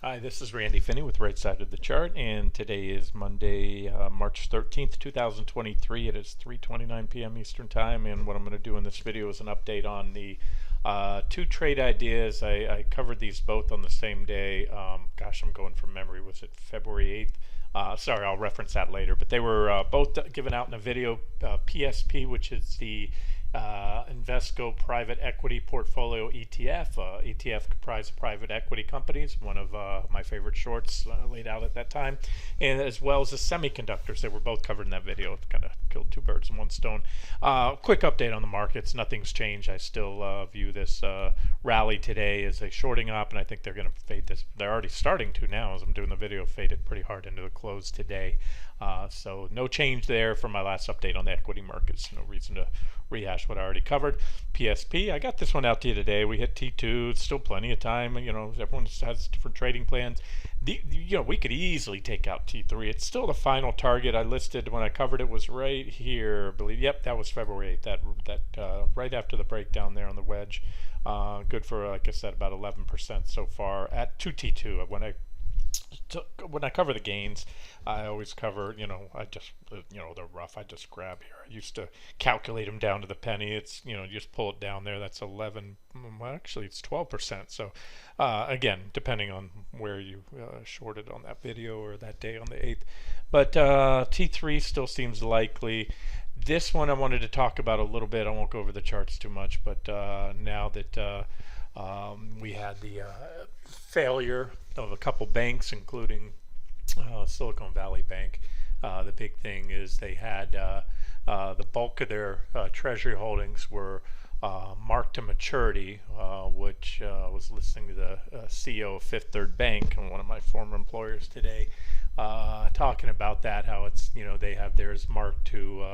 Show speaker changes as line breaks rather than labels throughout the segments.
Hi, this is Randy Finney with Right Side of the Chart, and today is Monday, March 13th, 2023. It is 3:29 p.m. Eastern Time, and what I'm going to do in this video is an update on the two trade ideas. I covered these both on the same day. Gosh, I'm going from memory. Was it February 8th? Sorry, I'll reference that later. But they were both given out in a video. PSP, which is the Invesco Private Equity Portfolio ETF. ETF comprised of private equity companies, one of my favorite shorts laid out at that time, and as well as the semiconductors. They were both covered in that video. Kind of killed two birds in one stone. Quick update on the markets. Nothing's changed. I still view this rally today as a shorting up, and I think they're going to fade this. They're already starting to now as I'm doing the video, fade it pretty hard into the close today. So no change there from my last update on the equity markets. No reason to rehash what I already covered. PSP, I got this one out to you today. We hit T2. It's still plenty of time. You know, everyone has different trading plans. We could easily take out T3. It's still the final target I listed when I covered it was right here. I believe. Yep, that was February 8th. That right after the breakdown there on the wedge. Good for, like I said, about 11% so far at 2T2. When I cover the gains, I always cover, the rough. I just grab here. I used to calculate them down to the penny. It's, you just pull it down there. That's 11. Well, actually, it's 12%. So, again, depending on where you shorted on that video or that day on the 8th. But T3 still seems likely. This one I wanted to talk about a little bit. I won't go over the charts too much, but now that we had the failure of a couple banks, including Silicon Valley Bank. The big thing is they had the bulk of their treasury holdings were marked to maturity, which was listening to the CEO of Fifth Third Bank, and one of my former employers today, talking about that, how it's, they have theirs marked to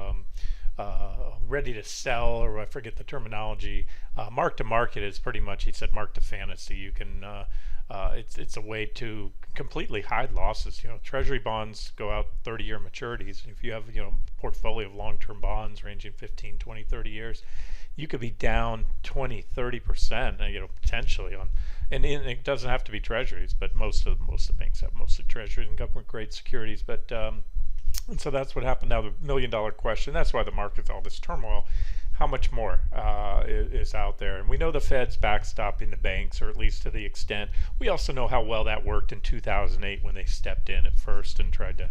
ready to sell, or I forget the terminology. Mark to market is pretty much, he said, mark to fantasy. You can it's a way to completely hide losses. Treasury bonds go out 30-year maturities. If you have a portfolio of long-term bonds ranging 15, 20, 30 years, you could be down 20, 30%, potentially on. And it doesn't have to be treasuries, but most of the banks have mostly treasuries and government-grade securities. But and so that's what happened. Now the million-dollar question. That's why the market's all this turmoil. How much more is out there? And we know the Fed's backstopping the banks, or at least to the extent. We also know how well that worked in 2008 when they stepped in at first and tried to,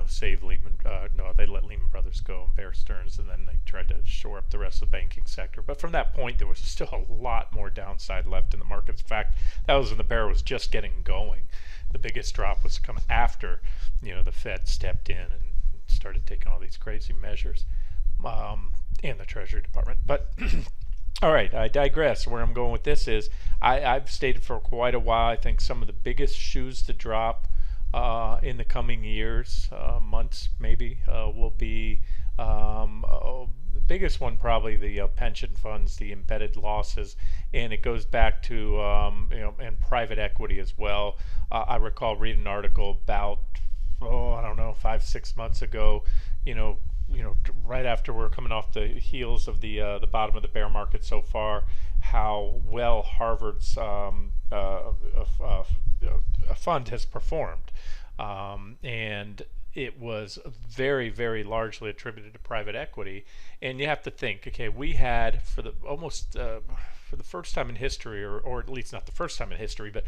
save Lehman. No, they let Lehman Brothers go and Bear Stearns, and then they tried to shore up the rest of the banking sector. But from that point, there was still a lot more downside left in the markets. In fact, that was when the bear was just getting going. The biggest drop was to come after, the Fed stepped in and started taking all these crazy measures. And the Treasury Department. But all right, I digress. Where I'm going with this is I've stated for quite a while, I think some of the biggest shoes to drop in the coming years, months maybe, will be the biggest one probably the pension funds, the embedded losses, and it goes back to and private equity as well. I recall reading an article about I don't know, 5-6 months ago, right after we're coming off the heels of the bottom of the bear market so far, how well Harvard's a fund has performed, and it was very, very largely attributed to private equity. And you have to think, okay, we had for the first time in history, or at least not the first time in history, but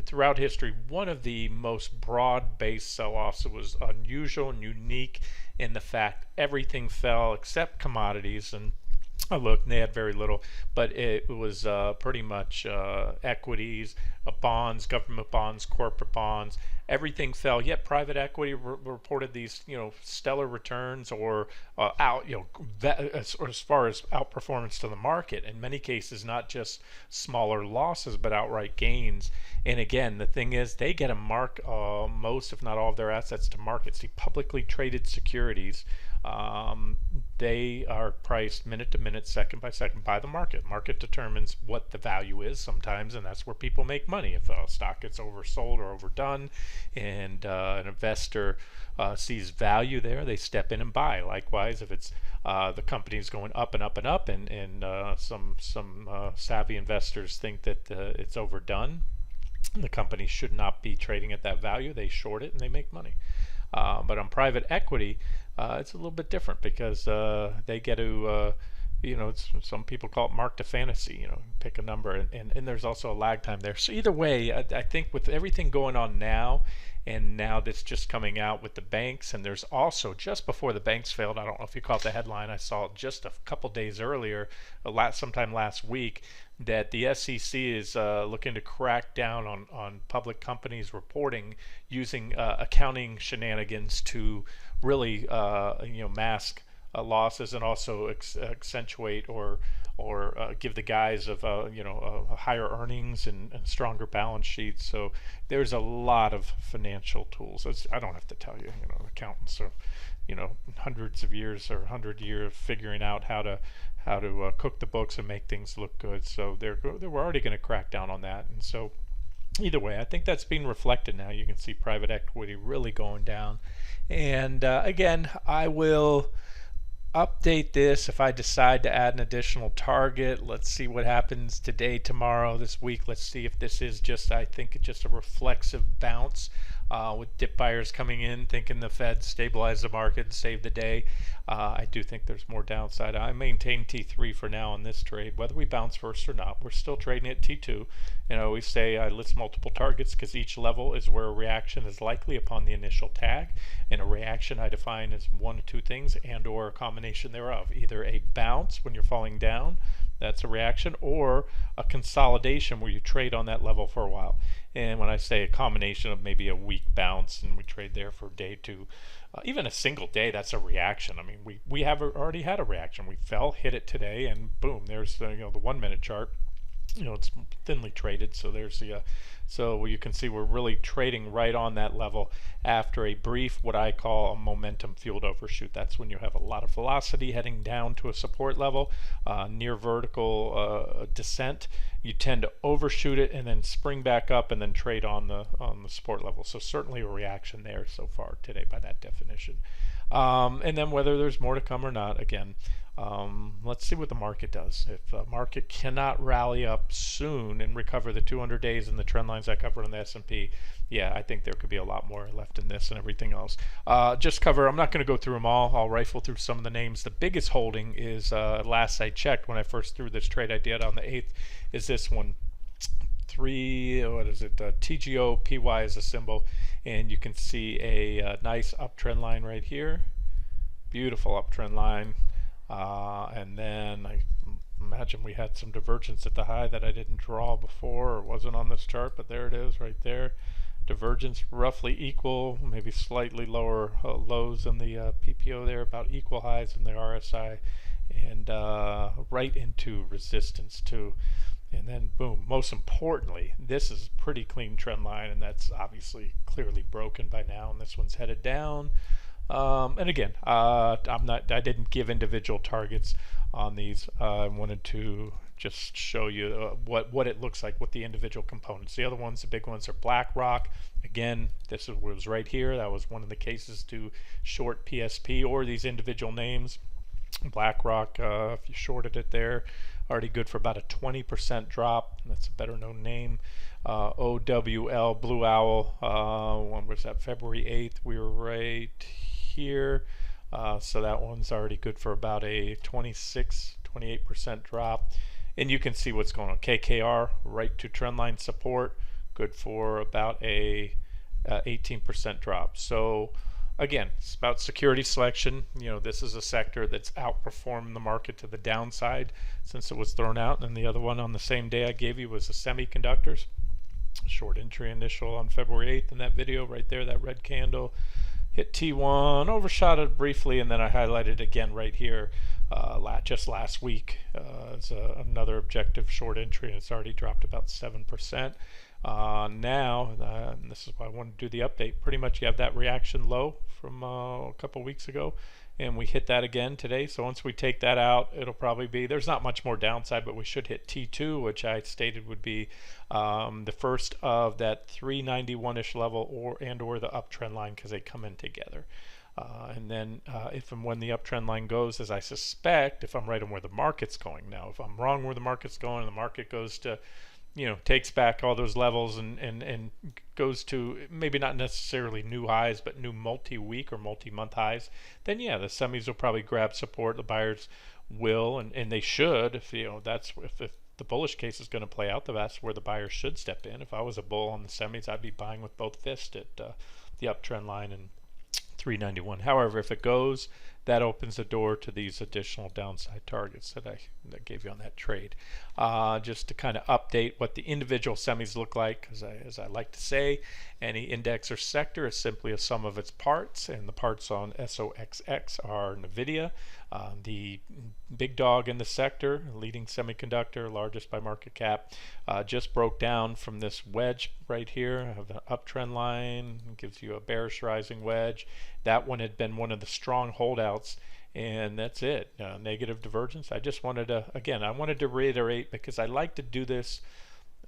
throughout history, one of the most broad-based sell-offs. It was unusual and unique in the fact everything fell except commodities. And look, they had very little, but it was pretty much equities, bonds, government bonds, corporate bonds. Everything fell. Yet private equity reported these, stellar returns, or as far as outperformance to the market. In many cases, not just smaller losses, but outright gains. And again, the thing is, they get a mark most, if not all, of their assets to market. See, publicly traded securities. They are priced minute to minute, second by second by the market. Market determines what the value is sometimes, and that's where people make money. If a stock gets oversold or overdone and an investor sees value there, they step in and buy. Likewise, if it's the company's going up and up and up, and some savvy investors think that it's overdone, The company should not be trading at that value. They short it and they make money. But on private equity, it's a little bit different because they get to, some people call it mark to fantasy, pick a number, and there's also a lag time there. So either way, I think with everything going on now, and now that's just coming out with the banks, and there's also, just before the banks failed, I don't know if you caught the headline, I saw it just a couple days earlier, sometime last week, that the SEC is looking to crack down on public companies reporting using accounting shenanigans to really mask losses, and also accentuate or give the guise of higher earnings and stronger balance sheets. So there's a lot of financial tools. I don't have to tell you, accountants are hundreds of years or 100 years figuring out how to cook the books and make things look good. So they're already going to crack down on that. And so either way, I think that's being reflected now. You can see private equity really going down. And again, I will update this if I decide to add an additional target. Let's see what happens today, tomorrow, this week. Let's see if this is just, I think it's just a reflexive bounce with dip buyers coming in thinking the Fed stabilized the market and saved the day. I do think there's more downside. I maintain T3 for now on this trade. Whether we bounce first or not, we're still trading at T2. And I always say I list multiple targets because each level is where a reaction is likely upon the initial tag. And a reaction I define as one of two things and or a combination thereof. Either a bounce when you're falling down, that's a reaction, or a consolidation where you trade on that level for a while. And when I say a combination of maybe a weak bounce and we trade there for a day to even a single day, that's a reaction. I mean, we have already had a reaction. We fell, hit it today, and boom, there's the 1 minute chart. It's thinly traded, so there's the so you can see we're really trading right on that level after a brief, what I call a momentum fueled overshoot. That's when you have a lot of velocity heading down to a support level, near vertical descent. You tend to overshoot it and then spring back up and then trade on the support level. So certainly a reaction there so far today by that definition. And then whether there's more to come or not, again, let's see what the market does. If the market cannot rally up soon and recover the 200 days and the trend lines I covered on the S&P, yeah, I think there could be a lot more left in this and everything else. Just cover, I'm not going to go through them all. I'll rifle through some of the names. The biggest holding is, last I checked when I first threw this trade I did on the 8th, is this one. TGO PY is a symbol, and you can see a nice uptrend line right here. Beautiful uptrend line. And then I imagine we had some divergence at the high that I didn't draw before or wasn't on this chart, but there it is right there. Divergence roughly equal, maybe slightly lower lows in the PPO there, about equal highs in the RSI, and right into resistance too. And then boom, most importantly, this is a pretty clean trend line, and that's obviously clearly broken by now, and this one's headed down. And again, I didn't give individual targets on these. I wanted to just show you what it looks like with the individual components. The other ones, the big ones, are BlackRock. Again, this was right here. That was one of the cases to short PSP or these individual names. BlackRock, if you shorted it there, already good for about a 20% drop. That's a better known name. OWL, Blue Owl, when was that? February 8th. We were right here. So that one's already good for about a 28% drop. And you can see what's going on. KKR, right to trendline support, good for about a 18% drop. So again, it's about security selection. This is a sector that's outperformed the market to the downside since it was thrown out. And the other one on the same day I gave you was the semiconductors. Short entry initial on February 8th in that video right there, that red candle. Hit T1, overshot it briefly, and then I highlighted again right here just last week as another objective short entry, and it's already dropped about 7%. Now, and this is why I want to do the update, pretty much you have that reaction low from a couple weeks ago, and we hit that again today. So once we take that out, it'll probably be, there's not much more downside, but we should hit T2, which I stated would be the first of that 391-ish level or the uptrend line, because they come in together. And then if and when the uptrend line goes, as I suspect, if I'm right on where the market's going now, if I'm wrong where the market's going and the market goes to takes back all those levels and goes to maybe not necessarily new highs, but new multi-week or multi-month highs, then yeah, the semis will probably grab support. The buyers will, and they should, if that's if the bullish case is going to play out, that's where the buyers should step in. If I was a bull on the semis, I'd be buying with both fists at the uptrend line and 391. However, if it goes, that opens the door to these additional downside targets that I gave you on that trade. Just to kind of update what the individual semis look like, because as I like to say, any index or sector is simply a sum of its parts, and the parts on SOXX are NVIDIA, the big dog in the sector, leading semiconductor, largest by market cap, just broke down from this wedge right here of an uptrend line. It gives you a bearish rising wedge. That one had been one of the strong holdouts, and that's it. Negative divergence. I just wanted to, again, I wanted to reiterate, because I like to do this.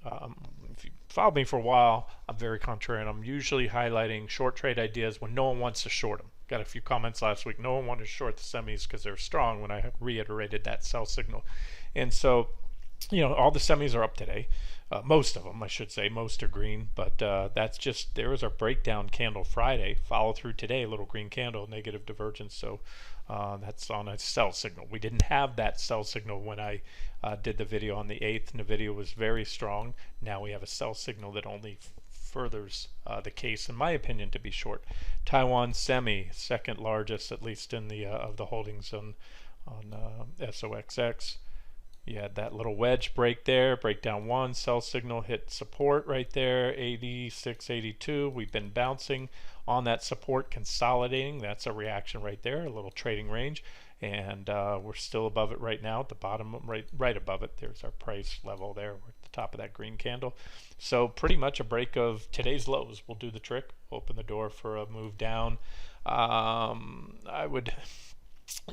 If you followed me for a while, I'm very contrarian. I'm usually highlighting short trade ideas when no one wants to short them. Got a few comments last week. No one wanted to short the semis because they're strong, when I reiterated that sell signal. And so, all the semis are up today. Most of them, I should say. Most are green, but that's just, there was our breakdown candle Friday. Follow through today, little green candle, negative divergence. So that's on a sell signal. We didn't have that sell signal when I did the video on the 8th, and the video was very strong. Now we have a sell signal that only furthers the case, in my opinion, to be short. Taiwan semi, second largest, at least in the of the holdings on SOXX. You had that little wedge break there, breakdown one, sell signal, hit support right there, 86.82. We've been bouncing on that support, consolidating. That's a reaction right there, a little trading range, and we're still above it right now at the bottom, right above it. There's our price level there. We're at the top of that green candle. So pretty much a break of today's lows will do the trick, open the door for a move down. I would...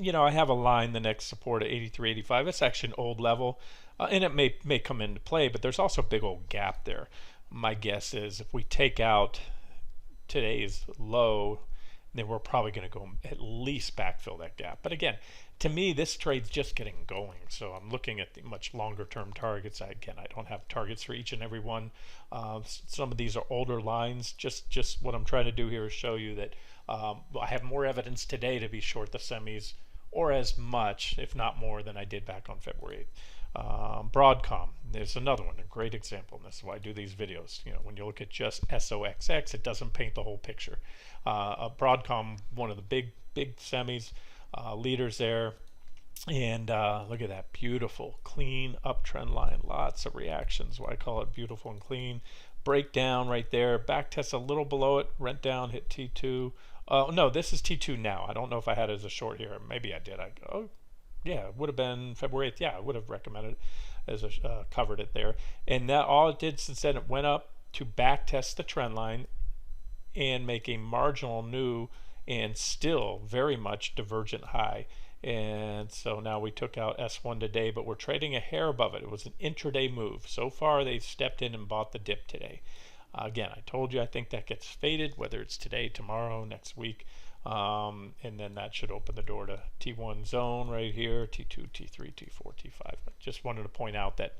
I have a line, the next support at 83.85. It's actually an old level, and it may come into play, but there's also a big old gap there. My guess is if we take out today's low, then we're probably going to go at least backfill that gap. But again, to me, this trade's just getting going, so I'm looking at the much longer term targets. I don't have targets for each and every one. Some of these are older lines. Just what I'm trying to do here is show you that I have more evidence today to be short the semis, or as much, if not more, than I did back on February 8th. Broadcom, there's another one, a great example, and this is why I do these videos. When you look at just SOXX, it doesn't paint the whole picture. Broadcom, one of the big semis, leaders there, and look at that beautiful, clean uptrend line. Lots of reactions, why I call it beautiful and clean. Breakdown right there, back test a little below it, rent down, hit T2. No, this is T2 now. I don't know if I had it as a short here. Maybe I did. Yeah, it would have been February 8th. Yeah, I would have recommended it as a covered it there. And that all it did since then, it went up to back test the trend line and make a marginal new and still very much divergent high. And so now we took out S1 today, but we're trading a hair above it. It was an intraday move. So far, they've stepped in and bought the dip today. Again, I told you I think that gets faded, whether it's today, tomorrow, next week. And then that should open the door to T1 zone right here, T2, T3, T4, T5. I just wanted to point out that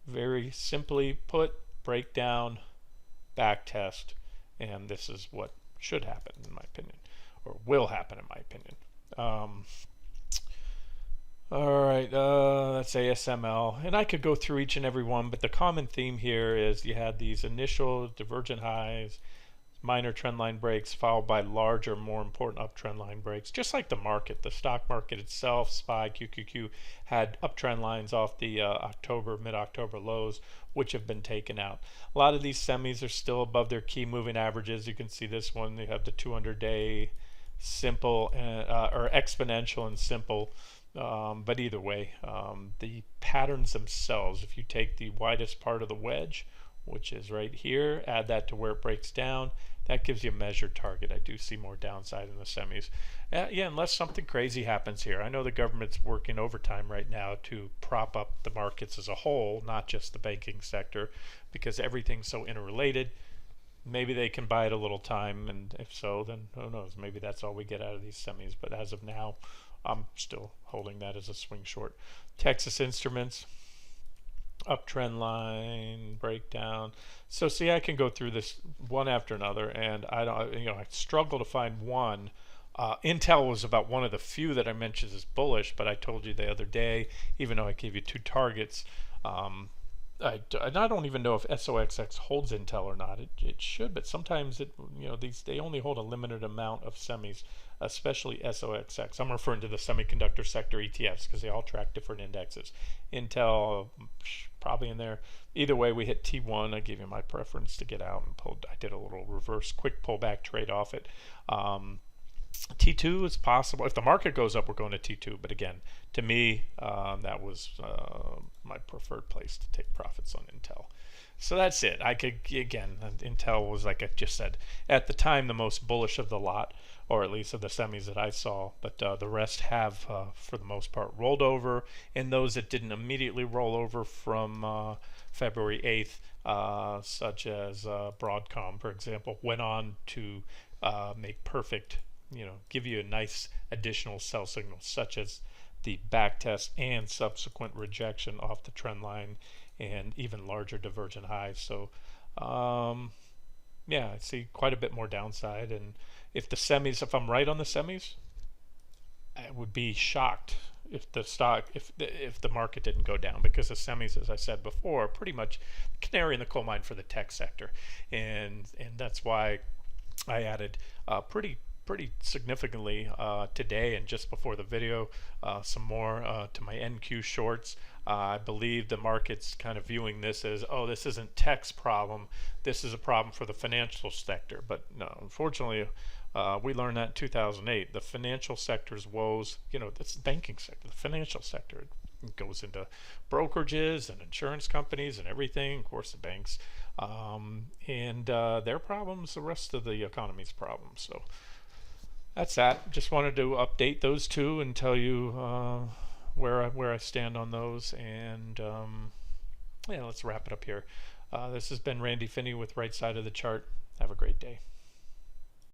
very simply put, breakdown, back test, and this is what should happen in my opinion, or will happen in my opinion. All right, that's ASML, and I could go through each and every one, but the common theme here is you had these initial divergent highs, minor trend line breaks, followed by larger, more important uptrend line breaks. Just like the market, the stock market itself, SPY, QQQ, had uptrend lines off the mid-October lows, which have been taken out. A lot of these semis are still above their key moving averages. You can see this one, they have the 200-day simple or exponential and simple. But either way, the patterns themselves, if you take the widest part of the wedge, which is right here, add that to where it breaks down, that gives you a measured target. I do see more downside in the semis. Yeah, unless something crazy happens here. I know the government's working overtime right now to prop up the markets as a whole, not just the banking sector, because everything's so interrelated. Maybe they can buy it a little time, and if so, then who knows, maybe that's all we get out of these semis. But as of now, I'm still holding that as a swing short. Texas Instruments, Uptrend line breakdown. So see, I can go through this one after another, and I don't, I struggle to find one. Intel was about one of the few that I mentioned as bullish, but I told you the other day, even though I gave you two targets, um, and I don't even know if SOXX holds Intel or not. It should, but sometimes these they only hold a limited amount of semis, especially SOXX. I'm referring to the semiconductor sector ETFs because they all track different indexes. Intel probably in there. Either way, we hit T1. I gave you my preference to get out and pulled. I did a little reverse quick pullback trade off it. T2 is possible. If the market goes up, we're going to T2. But again, to me, that was my preferred place to take profits on Intel. So that's it. I could, again, Intel was, like I just said, at the time the most bullish of the lot, or at least of the semis that I saw. But the rest have, for the most part, rolled over. And those that didn't immediately roll over from February 8th, such as Broadcom, for example, went on to make perfect, give you a nice additional sell signal, such as the back test and subsequent rejection off the trend line and even larger divergent highs. So yeah, I see quite a bit more downside. And if the semis, if I'm right on the semis, I would be shocked if the stock, if the market didn't go down, because the semis, as I said before, are pretty much canary in the coal mine for the tech sector, and that's why I added pretty significantly today and just before the video some more to my NQ shorts. I believe the market's kind of viewing this as, oh, this isn't tech's problem, this is a problem for the financial sector. But no, unfortunately, we learned that in 2008. The financial sector's woes, that's the banking sector, the financial sector. It goes into brokerages and insurance companies and everything, of course the banks, and their problems, the rest of the economy's problems. So that's that. Just wanted to update those two and tell you where I stand on those. And yeah, let's wrap it up here. This has been Randy Finney with Right Side of the Chart. Have a great day.